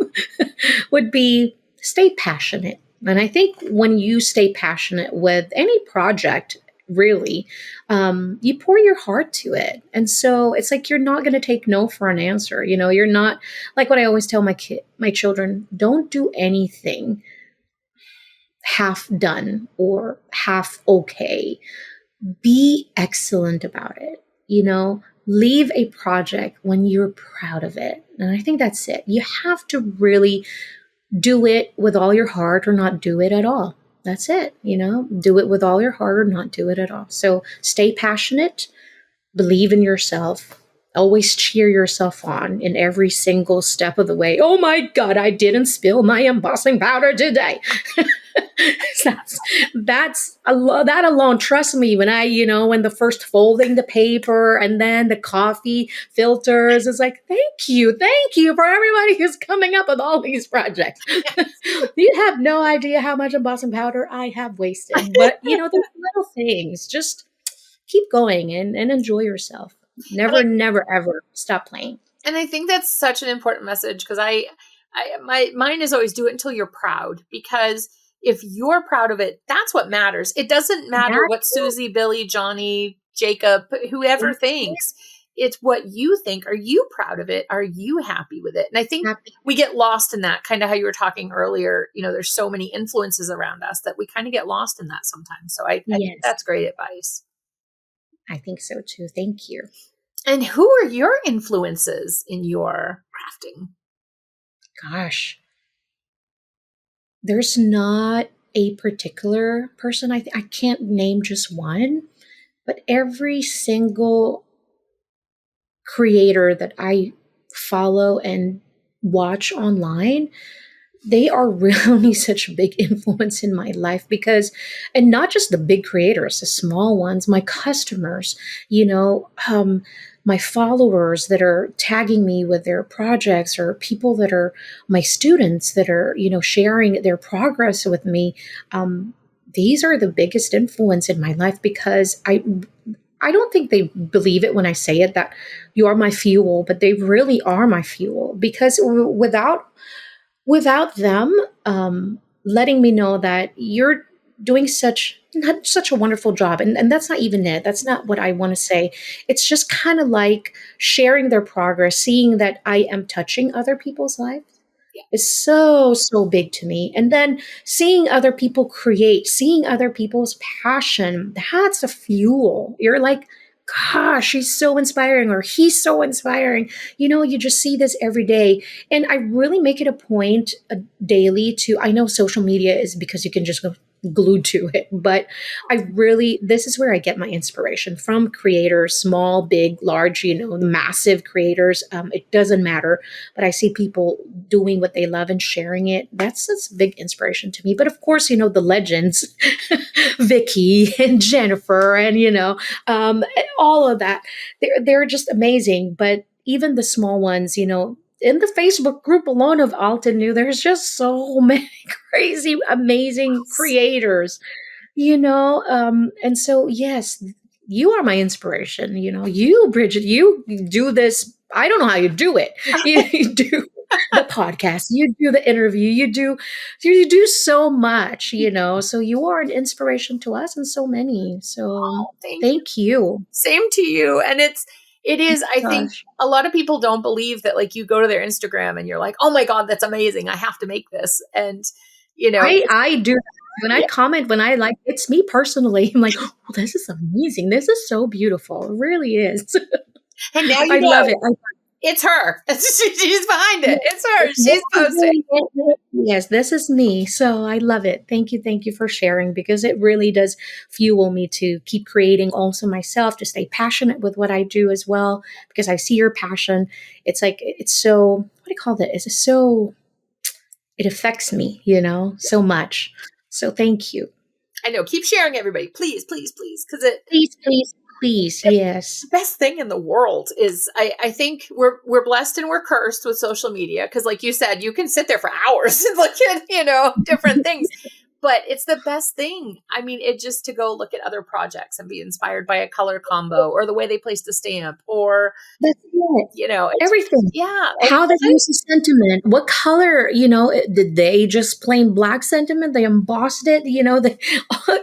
would be stay passionate. And I think when you stay passionate with any project, really, you pour your heart to it. And so it's like you're not going to take no for an answer. You're not, like what I always tell my children, don't do anything half done or half okay. Be excellent about it. Leave a project when you're proud of it. And I think that's it. You have to really do it with all your heart or not do it at all. That's it. Do it with all your heart or not do it at all. So stay passionate, believe in yourself, always cheer yourself on in every single step of the way. Oh my God, I didn't spill my embossing powder today. that's that alone. Trust me, when when the first folding the paper and then the coffee filters, it's like, thank you for everybody who's coming up with all these projects. You have no idea how much embossing powder I have wasted. But there's little things. Just keep going and enjoy yourself. And I, Never, ever stop playing. and I think that's such an important message because mine is always do it until you're proud, because if you're proud of it, that's what matters. It doesn't matter what Susie, Billy, Johnny, Jacob, whoever thinks. It's what you think. Are you proud of it? Are you happy with it? And I think we get lost in that, kind of how you were talking earlier. There's so many influences around us that we kind of get lost in that sometimes. So I think that's great advice. I think so too. Thank you. And who are your influences in your crafting? Gosh, there's not a particular person. I can't name just one, but every single creator that I follow and watch online, they are really such a big influence in my life and not just the big creators, the small ones, my customers, my followers that are tagging me with their projects, or people that are my students that are, sharing their progress with me. These are the biggest influence in my life, because I don't think they believe it when I say it, that you are my fuel, but they really are my fuel, because without them letting me know that you're doing such a wonderful job, and that's not even it. That's not what I want to say. It's just kind of like sharing their progress, seeing that I am touching other people's lives is so big to me. And then seeing other people create, seeing other people's passion, that's a fuel. You're like, gosh, she's so inspiring, or he's so inspiring. You just see this every day. And I really make it a point daily I know social media is because you can just go glued to it, but this is where I get my inspiration from: creators, small, big, large, massive creators. It doesn't matter, but I see people doing what they love and sharing it. That's a big inspiration to me. But of course, the legends, Vicky and Jennifer, and all of that, they're just amazing. But even the small ones, in the Facebook group alone of Altan, there's just so many crazy, amazing creators, and so, yes, you are my inspiration. You, Bridget, you do this. I don't know how you do it. You do the podcast, you do the interview, you do so much, so you are an inspiration to us and so many. So thank you. Same to you. And it is, I think a lot of people don't believe that, like, you go to their Instagram and you're like, oh my God, that's amazing, I have to make this. And I do that. When I comment, when I like, it's me personally, I'm like, oh, this is amazing, this is so beautiful, it really is. And now I love it. It's her. She's behind it. It's her. She's posting. Yes, this is me. So I love it. Thank you for sharing, because it really does fuel me to keep creating also myself, to stay passionate with what I do as well, because I see your passion. It's like, it's so, what do you call that? It's so, it affects me, so much. So thank you. I know. Keep sharing, everybody. Please, please, please. Please, yes. The best thing in the world is, I think we're blessed and we're cursed with social media, because, like you said, you can sit there for hours and look at different things, but it's the best thing. I mean, it just to go look at other projects and be inspired by a color combo, or the way they placed a stamp, or that's it. Everything. Yeah, how they use the sentiment, what color, did they just plain black sentiment, they embossed it, they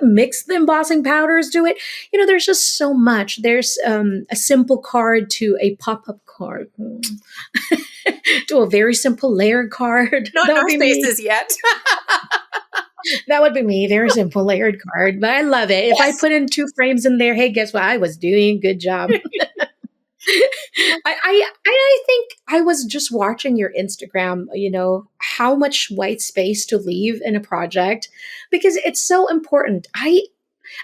mixed the embossing powders to it. There's just so much. There's a simple card to a pop-up card to a very simple layered card. Not in our spaces yet. That would be me. Very simple layered card, but I love it. Yes. If I put in 2 frames in there, hey, guess what? I was doing a good job. I think I was just watching your Instagram, how much white space to leave in a project, because it's so important.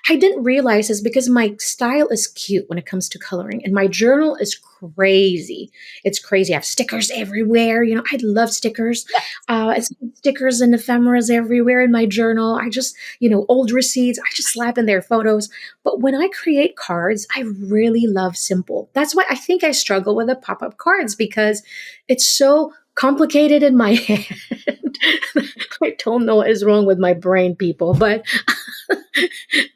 I didn't realize this because my style is cute when it comes to coloring, and my journal is crazy. It's crazy. I have stickers everywhere. I love stickers. It's stickers and ephemeras everywhere in my journal. I just, old receipts. I just slap in there photos. But when I create cards, I really love simple. That's why I think I struggle with the pop-up cards because it's so complicated in my head. I don't know what is wrong with my brain, people, but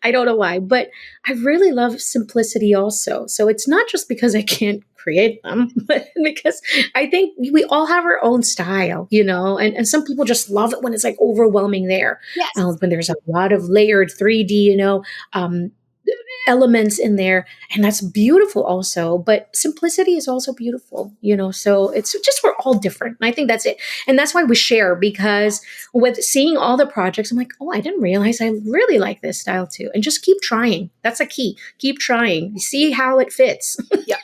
I don't know why, but I really love simplicity also. So it's not just because I can't create them, but because I think we all have our own style, and some people just love it when it's like overwhelming there. Yes. When there's a lot of layered 3D, um, elements in there, and that's beautiful also, but simplicity is also beautiful, so it's just we're all different, and I think that's it, and that's why we share, because with seeing all the projects, I'm like, oh, I didn't realize I really like this style too, and just keep trying. That's a key. Keep trying, see how it fits. Yeah,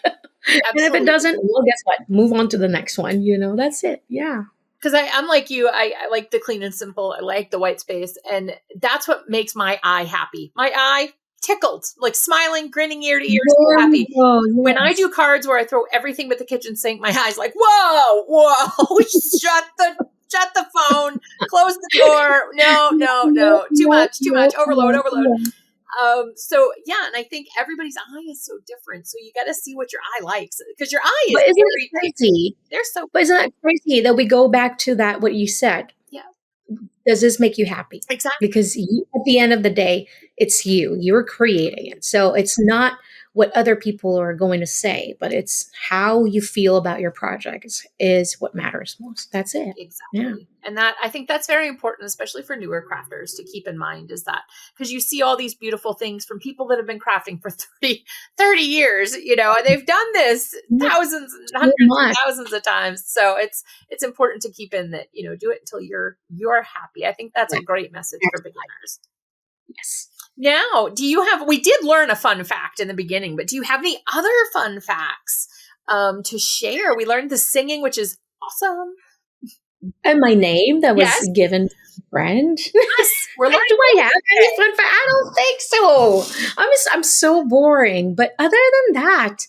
And if it doesn't, well, guess what, move on to the next one. That's it. Yeah. Because I'm like you, I like the clean and simple. I like the white space, and that's what makes my eye happy. My eye tickled, like smiling, grinning ear to ear, so happy. When I do cards where I throw everything but the kitchen sink, my eye's like, whoa, shut the phone, close the door. No, too much, overload. So yeah, and I think everybody's eye is so different. So you got to see what your eye likes, because your eye is But isn't it crazy? They're so. But isn't that crazy that we go back to that, what you said? Yeah. Does this make you happy? Exactly. Because at the end of the day, it's you. You're creating it. So it's not what other people are going to say, but it's how you feel about your project is what matters most. That's it. Exactly. Yeah. And that, I think that's very important, especially for newer crafters, to keep in mind, is that because you see all these beautiful things from people that have been crafting for 30 years, and they've done this thousands and hundreds of thousands of times. So it's important to keep in that, do it until you're happy. I think that's a great message for beginners. Yes. Now, we did learn a fun fact in the beginning, but do you have any other fun facts to share? We learned the singing, which is awesome. And my name that was given to a friend. Yes, we're learning. Do I have any fun fact? I don't think so. I'm so boring. But other than that,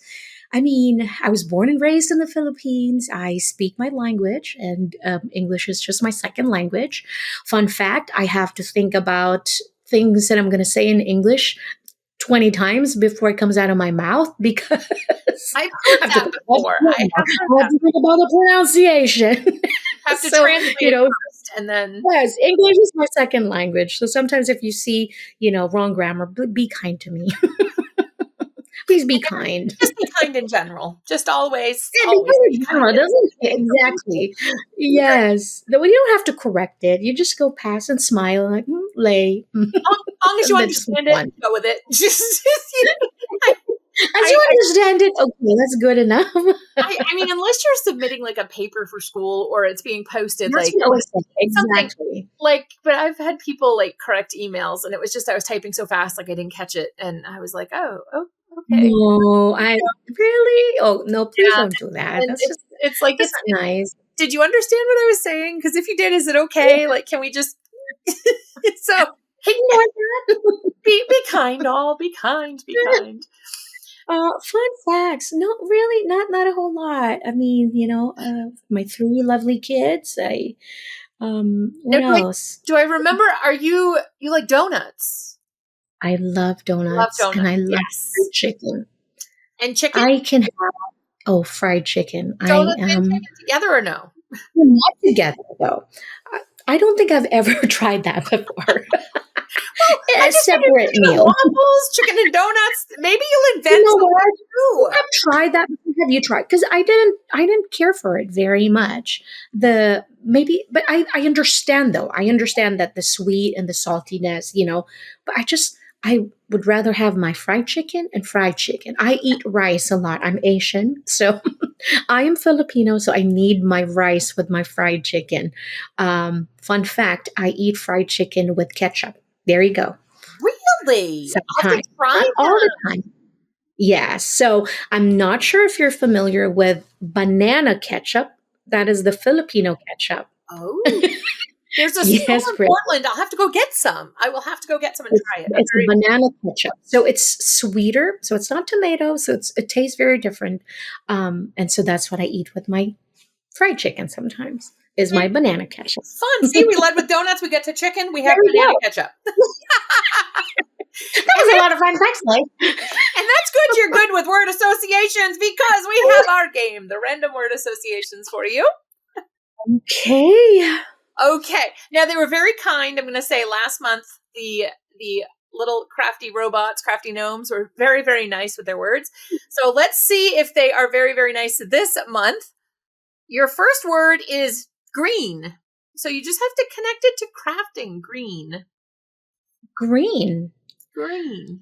I mean, I was born and raised in the Philippines. I speak my language, and English is just my second language. Fun fact, I have to think about things that I'm going to say in English 20 times before it comes out of my mouth, because I've heard that before. I have to think about the pronunciation. Have to translate first, and then yes, English is my second language. So sometimes if you see, wrong grammar, be kind to me. Please be kind. Just be kind in general. Just always. Yeah, be kind. Doesn't exactly. Yes. No, you don't have to correct it. You just go past and smile and like, Lay. As long as you understand it, go with it. As you understand it, okay, that's good enough. I mean, unless you're submitting like a paper for school or it's being posted, that's exactly. But I've had people like correct emails, and it was just I was typing so fast, like I didn't catch it, and I was like, oh, okay. No, I really. Oh no, please don't do that. It's like it's not nice. Did you understand what I was saying? Because if you did, is it okay? Like, can we just? So ignore that. Be kind, all. Be kind. Be kind. Fun facts. No, really, not a whole lot. I mean, my 3 lovely kids. What else? Do I remember? Are you like donuts? I love donuts. And I love fried chicken. And chicken? I can have fried chicken. Donuts and chicken together or no? Not together though. I don't think I've ever tried that before. A separate meal. Waffles, chicken and donuts. Maybe you'll invent something new. I've tried that. Have you tried? Because I didn't care for it very much. But I understand though. I understand that the sweet and the saltiness, but I would rather have my fried chicken and fried chicken. I eat rice a lot. I'm Asian, so I am Filipino, so I need my rice with my fried chicken. Fun fact, I eat fried chicken with ketchup. There you go. Really? Sometimes. Not all the time. Yes. So I'm not sure if you're familiar with banana ketchup. That is the Filipino ketchup. Oh. There's a store Yes, in Portland. I'll have to go get some. I will have to go get some and try it. I'm it's a very banana ketchup. So it's sweeter. So it's not tomato. So it tastes very different. And so that's what I eat with my fried chicken sometimes is my banana ketchup. fun. See, we led with donuts. We get to chicken. We There have we banana go. ketchup. That was a lot of fun. Thanks, Lay. And that's good. You're good with word associations because we have our game, the random word associations for you. Okay. Okay. Now they were very kind. I'm going to say last month the little crafty robots, crafty gnomes were very, very nice with their words. So let's see if they are very, very nice this month. Your first word is green. So you just have to connect it to crafting. Green. Green. Green.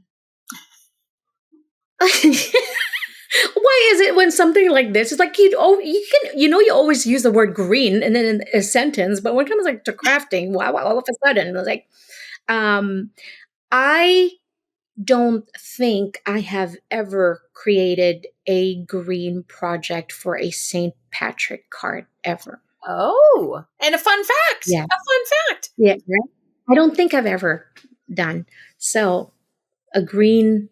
Why is it when something like this is like you always use the word green and then in a sentence, but when it comes like to crafting, wow, all of a sudden it was like, I don't think I have ever created a green project for a St. Patrick card ever. Oh, and a fun fact. Yeah. A fun fact. Yeah, right? I don't think I've ever done. So a green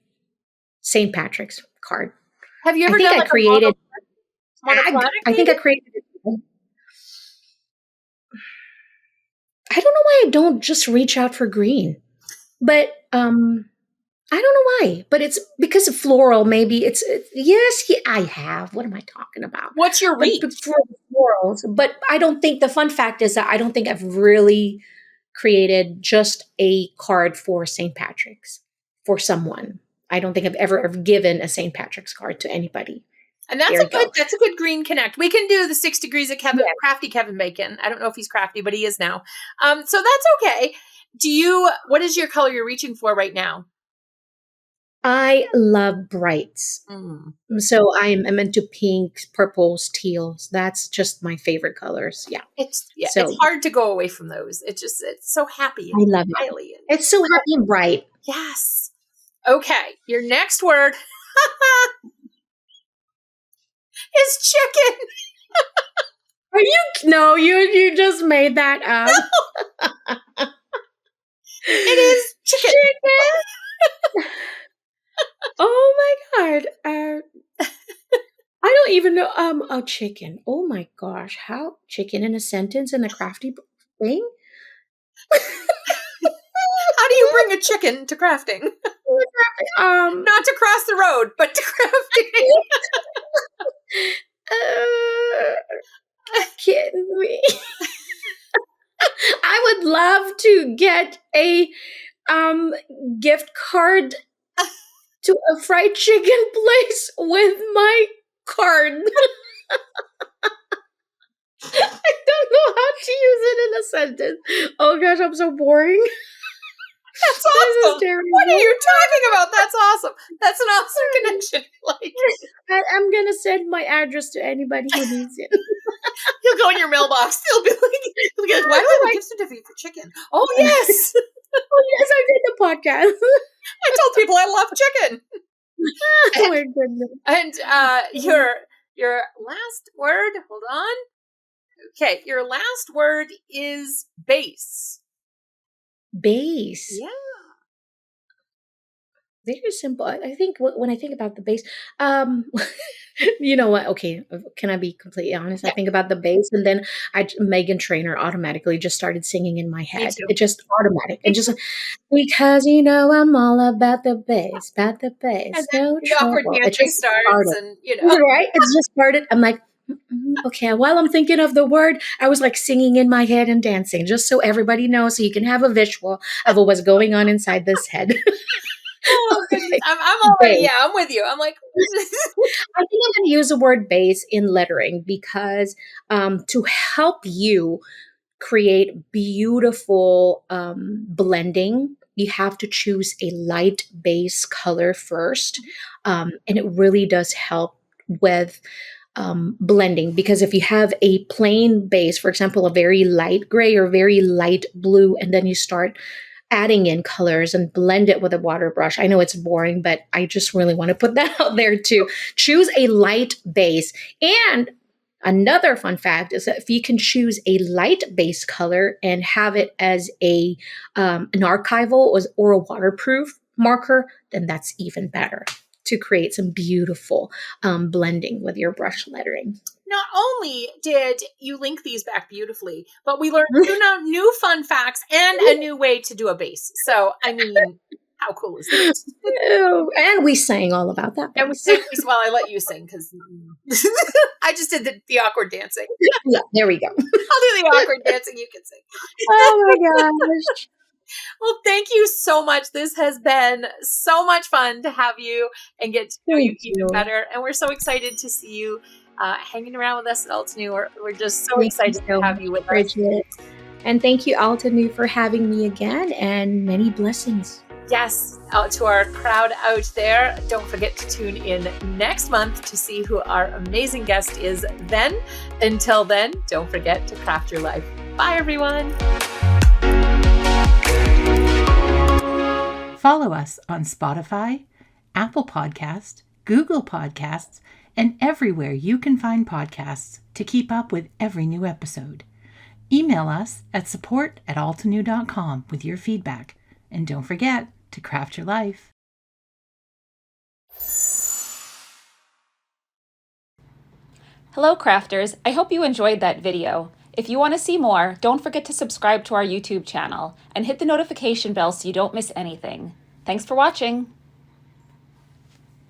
St. Patrick's card. Have you ever I think done I like created. a monochromatic? I think I created. I don't know why I don't just reach out for green, but I don't know why. But it's because of floral. Maybe yes. Yeah, I have. What am I talking about? What's your reach? But for florals, but I don't think the fun fact is that I don't think I've really created just a card for St. Patrick's for someone. I don't think I've ever given a St. Patrick's card to anybody. And that's a good green connect. We can do the 6 degrees of Kevin, crafty Kevin Bacon. I don't know if he's crafty, but he is now. So that's okay. What is your color you're reaching for right now? I love brights. So I'm into pinks, purples, teals. That's just my favorite colors. Yeah. It's hard to go away from those. It's so happy. I love it. It's so happy and bright. Yes. Okay. Your next word is chicken. Are you? No, you just made that up. It is chicken. Oh my God. I don't even know. A chicken. Oh my gosh. How chicken in a sentence in a crafty thing? How do you bring a chicken to crafting? Not to cross the road, but to crafting. Kidding me. I would love to get a gift card to a fried chicken place with my card. I don't know how to use it in a sentence. Oh gosh, I'm so boring. That's awesome. What are you talking about? That's awesome. That's an awesome connection. I'm gonna send my address to anybody who needs it. You'll go in your mailbox. You'll be like, why do I have a gift certificate for chicken? Oh yes. Oh yes, I did the podcast. I told people I love chicken. Oh my goodness. And your last word, hold on. Okay, your last word is base. Base. Yeah. Very simple. I think when I think about the base, you know what? Okay, can I be completely honest? I think about the bass, and then Megan Trainor automatically just started singing in my head. It just automatic, and just because I'm all about the bass, no trouble. It just starts, started. Right? It's just started. I'm like, okay. While I'm thinking of the word, I was like singing in my head and dancing, just so everybody knows, so you can have a visual of what's going on inside this head. Oh, goodness. I'm already, I'm with you. I'm like, I think I'm going to use the word base in lettering because to help you create beautiful blending, you have to choose a light base color first. And it really does help with blending, because if you have a plain base, for example, a very light gray or very light blue, and then you start adding in colors and blend it with a water brush. I know it's boring, but I just really want to put that out there too. Choose a light base. And Another fun fact is that if you can choose a light base color and have it as an archival or a waterproof marker, then that's even better to create some beautiful blending with your brush lettering. Not only did you link these back beautifully, but we learned new fun facts and a new way to do a base. So, I mean, how cool is that? And we sang all about that. And we sang, well, I let you sing because I just did the awkward dancing. Yeah, there we go. I'll do the awkward dancing. You can sing. Oh my gosh. Well, thank you so much. This has been so much fun to have you and get to know you even better. And we're so excited to see you hanging around with us at Altan. We're just so excited to have you with us. And thank you, Altan, for having me again, and many blessings. Yes, to our crowd out there, don't forget to tune in next month to see who our amazing guest is then. Until then, don't forget to craft your life. Bye, everyone. Follow us on Spotify, Apple Podcasts, Google Podcasts, and everywhere you can find podcasts to keep up with every new episode. Email us at support@altanew.com with your feedback. And don't forget to craft your life. Hello crafters, I hope you enjoyed that video. If you want to see more, don't forget to subscribe to our YouTube channel and hit the notification bell so you don't miss anything. Thanks for watching.